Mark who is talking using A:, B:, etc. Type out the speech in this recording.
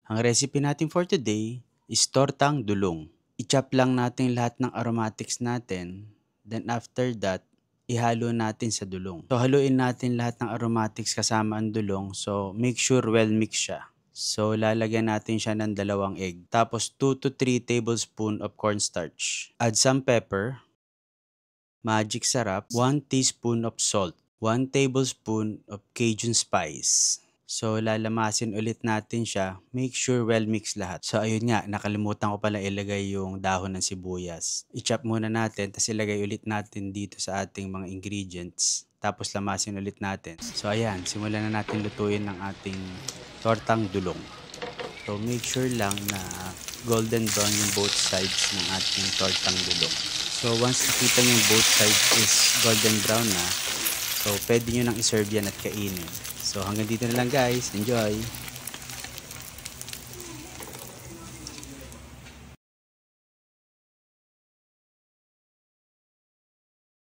A: Ang recipe natin for today is tortang dulong. I-chop lang natin lahat ng aromatics natin. Then after that, ihalo natin sa dulong. So haluin natin lahat ng aromatics kasama ang dulong. So make sure well mix siya. So lalagyan natin siya ng 2 egg. Tapos 2 to 3 tablespoon of cornstarch. Add some pepper, magic sarap, 1 teaspoon of salt, 1 tablespoon of Cajun spice. So lalamasin ulit natin siya. Make sure well mix lahat. So ayun nga, nakalimutan ko pala ilagay yung dahon ng sibuyas. I-chop muna natin, tapos ilagay ulit natin dito sa ating mga ingredients. Tapos lamasin ulit natin. So ayan, simulan na natin lutuin ng ating tortang dulong. So make sure lang na golden brown yung both sides ng ating tortang dulong. So once nakita nyo yung both sides is golden brown na, so pwede nyo nang iserve yan at kainin. So hanggang dito na lang guys. Enjoy!